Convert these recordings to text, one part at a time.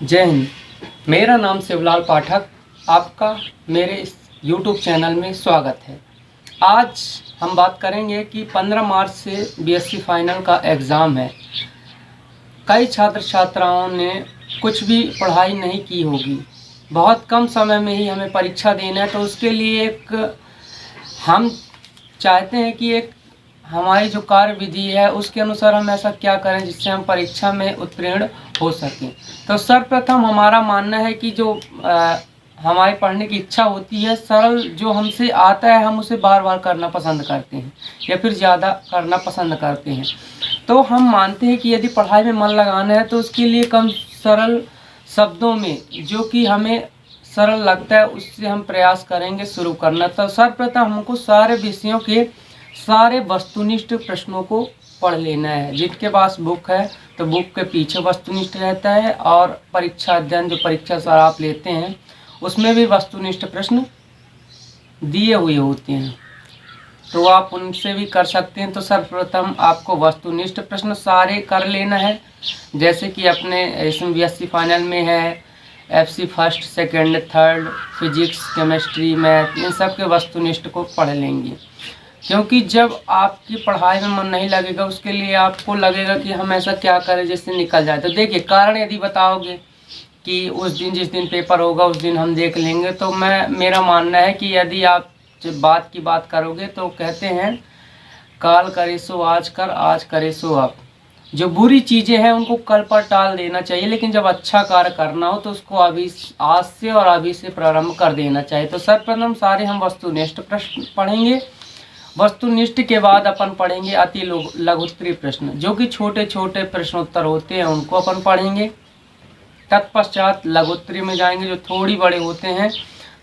जय हिंद। मेरा नाम शिवलाल पाठक, आपका मेरे इस YouTube चैनल में स्वागत है। आज हम बात करेंगे कि 15 मार्च से बीएससी फाइनल का एग्ज़ाम है। कई छात्र छात्राओं ने कुछ भी पढ़ाई नहीं की होगी, बहुत कम समय में ही हमें परीक्षा देना है, तो उसके लिए हम चाहते हैं कि हमारी जो कार्य विधि है उसके अनुसार हम ऐसा क्या करें जिससे हम परीक्षा में उत्तीर्ण हो सकें। तो सर्वप्रथम हमारा मानना है कि जो हमारी पढ़ने की इच्छा होती है, सरल जो हमसे आता है हम उसे बार बार करना पसंद करते हैं या फिर ज़्यादा करना पसंद करते हैं। तो हम मानते हैं कि यदि पढ़ाई में मन लगाना है तो उसके लिए कम सरल शब्दों में जो कि हमें सरल लगता है उससे हम प्रयास करेंगे शुरू करना। तो सर्वप्रथम हमको सारे विषयों के सारे वस्तुनिष्ठ प्रश्नों को पढ़ लेना है। जिनके पास बुक है तो बुक के पीछे वस्तुनिष्ठ रहता है, और परीक्षा अध्ययन जो परीक्षा सार आप लेते हैं उसमें भी वस्तुनिष्ठ प्रश्न दिए हुए होते हैं, तो आप उनसे भी कर सकते हैं। तो सर्वप्रथम आपको वस्तुनिष्ठ प्रश्न सारे कर लेना है, जैसे कि अपने इसमें बीएससी फाइनल में है FC first second third, physics chemistry math, इन सब के वस्तुनिष्ठ को पढ़ लेंगे। क्योंकि जब आपकी पढ़ाई में मन नहीं लगेगा उसके लिए आपको लगेगा कि हम ऐसा क्या करें जिससे निकल जाए। तो देखिए, कारण यदि बताओगे कि उस दिन जिस दिन पेपर होगा उस दिन हम देख लेंगे, तो मेरा मानना है कि यदि आप जब बात की बात करोगे तो कहते हैं काल करे सो आज कर, आज करे सो अब। जो बुरी चीज़ें हैं उनको कल पर टाल देना चाहिए, लेकिन जब अच्छा कार्य करना हो तो उसको अभी आज से और अभी से प्रारंभ कर देना चाहिए। तो सर्वप्रथम सारे हम वस्तुनिष्ठ प्रश्न पढ़ेंगे। वस्तुनिष्ठ के बाद अपन पढ़ेंगे अति लघुत्तरीय प्रश्न, जो कि छोटे छोटे प्रश्नोत्तर होते हैं उनको अपन पढ़ेंगे। तत्पश्चात लघुत्तरीय में जाएंगे जो थोड़ी बड़े होते हैं।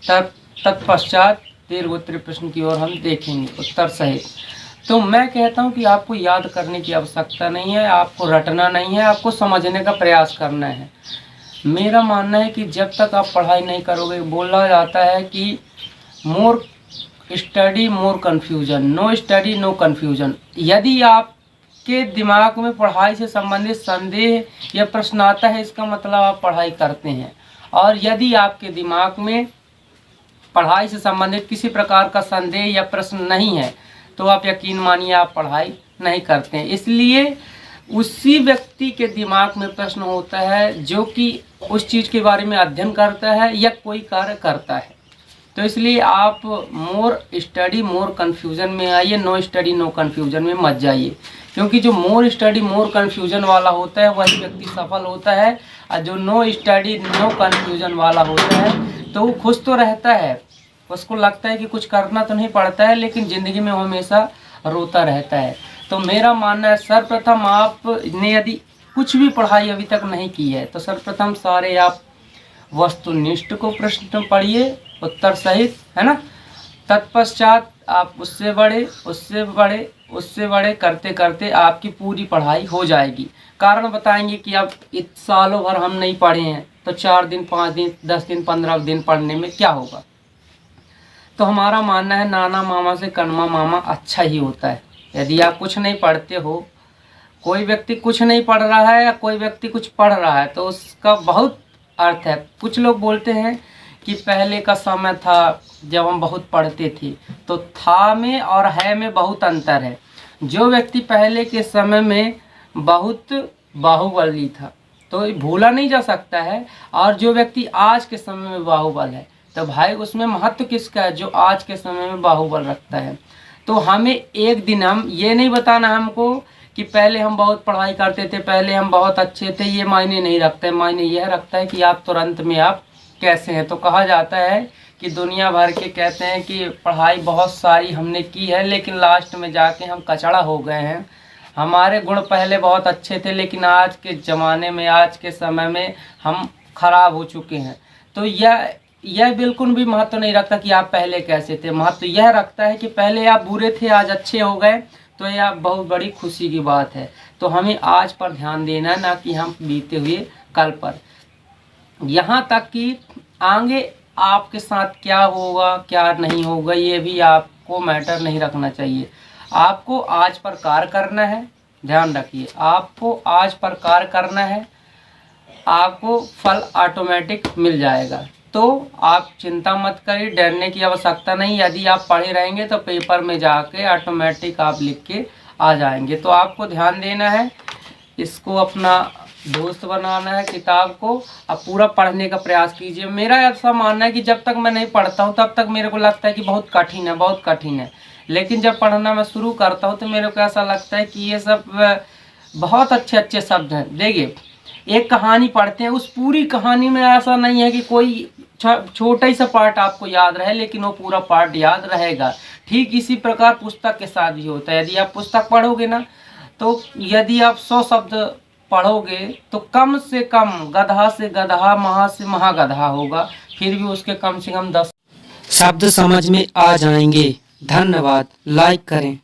तत्पश्चात दीर्घोत्तरीय प्रश्न की ओर हम देखेंगे उत्तर सहित। तो मैं कहता हूं कि आपको याद करने की आवश्यकता नहीं है, आपको रटना नहीं है, आपको समझने का प्रयास करना है। मेरा मानना है कि जब तक आप पढ़ाई नहीं करोगे, बोला जाता है कि more study more confusion, no study no confusion. यदि आपके दिमाग में पढ़ाई से संबंधित संदेह या प्रश्न आता है, इसका मतलब आप पढ़ाई करते हैं। और यदि आपके दिमाग में पढ़ाई से संबंधित किसी प्रकार का संदेह या प्रश्न नहीं है तो आप यकीन मानिए आप पढ़ाई नहीं करते हैं। इसलिए उसी व्यक्ति के दिमाग में प्रश्न होता है जो कि उस चीज़ के बारे में अध्ययन करता है या कोई कार्य करता है। तो इसलिए आप मोर स्टडी मोर कन्फ्यूजन में आइए, नो स्टडी नो कन्फ्यूजन में मत जाइए। क्योंकि जो मोर स्टडी मोर कन्फ्यूजन वाला होता है वही व्यक्ति सफल होता है, और जो नो स्टडी नो कन्फ्यूजन वाला होता है तो वो खुश तो रहता है, उसको लगता है कि कुछ करना तो नहीं पड़ता है, लेकिन ज़िंदगी में वो हमेशा रोता रहता है। तो मेरा मानना है सर्वप्रथम आपने यदि कुछ भी पढ़ाई अभी तक नहीं की है तो सर्वप्रथम सारे आप वस्तुनिष्ठ को प्रश्न पढ़िए उत्तर सहित, है ना। तत्पश्चात आप उससे बड़े उससे बड़े उससे बड़े करते करते आपकी पूरी पढ़ाई हो जाएगी। कारण बताएंगे कि अब सालों भर हम नहीं पढ़े हैं तो 4 दिन 5 दिन 10 दिन 15 दिन पढ़ने में क्या होगा। तो हमारा मानना है नाना मामा से कनमा मामा अच्छा ही होता है। यदि आप कुछ नहीं पढ़ते हो, कोई व्यक्ति कुछ नहीं पढ़ रहा है या कोई व्यक्ति कुछ पढ़ रहा है, तो उसका बहुत अर्थ है। कुछ लोग बोलते हैं कि पहले का समय था जब हम बहुत पढ़ते थे, तो था में और है में बहुत अंतर है। जो व्यक्ति पहले के समय में बहुत बाहुबली था तो भूला नहीं जा सकता है, और जो व्यक्ति आज के समय में बाहुबल है तो भाई उसमें महत्व किसका है, जो आज के समय में बाहुबल रखता है। तो हमें एक दिन हम ये नहीं बताना हमको कि पहले हम बहुत पढ़ाई करते थे, पहले हम बहुत अच्छे थे, ये मायने नहीं रखता है। मायने यह रखता है कि आप तुरंत में आप कैसे हैं। तो कहा जाता है कि दुनिया भर के कहते हैं कि पढ़ाई बहुत सारी हमने की है लेकिन लास्ट में जाके हम कचड़ा हो गए हैं। हमारे गुण पहले बहुत अच्छे थे लेकिन आज के ज़माने में आज के समय में हम खराब हो चुके हैं। तो यह बिल्कुल भी महत्व नहीं रखता कि आप पहले कैसे थे। महत्व यह रखता है कि पहले आप बुरे थे आज अच्छे हो गए, तो यह बहुत बड़ी खुशी की बात है। तो हमें आज पर ध्यान देना है, ना कि हम बीते हुए कल पर। यहाँ तक कि आगे आपके साथ क्या होगा क्या नहीं होगा ये भी आपको मैटर नहीं रखना चाहिए। आपको आज पर कार्य करना है, ध्यान रखिए, आपको आज पर कार्य करना है। आपको फल ऑटोमेटिक मिल जाएगा। तो आप चिंता मत करिए, डरने की आवश्यकता नहीं। यदि आप पढ़े रहेंगे तो पेपर में जाके ऑटोमेटिक आप लिख के आ जाएंगे। तो आपको ध्यान देना है, इसको अपना दोस्त बनाना है किताब को, अब पूरा पढ़ने का प्रयास कीजिए। मेरा ऐसा मानना है कि जब तक मैं नहीं पढ़ता हूँ तब तक मेरे को लगता है कि बहुत कठिन है, बहुत कठिन है। लेकिन जब पढ़ना मैं शुरू करता हूँ तो मेरे को ऐसा लगता है कि ये सब बहुत अच्छे अच्छे शब्द हैं। देखिए, एक कहानी पढ़ते हैं, उस पूरी कहानी में ऐसा नहीं है कि कोई छोटा ही सा पार्ट आपको याद रहे, लेकिन वो पूरा पार्ट याद रहेगा। ठीक इसी प्रकार पुस्तक के साथ भी होता है। यदि आप पुस्तक पढ़ोगे ना, तो यदि आप 100 शब्द पढ़ोगे तो कम से कम गधा से गधा, महा से महागधा होगा, फिर भी उसके कम से कम 10 शब्द समझ में आ जाएंगे। धन्यवाद। लाइक करें।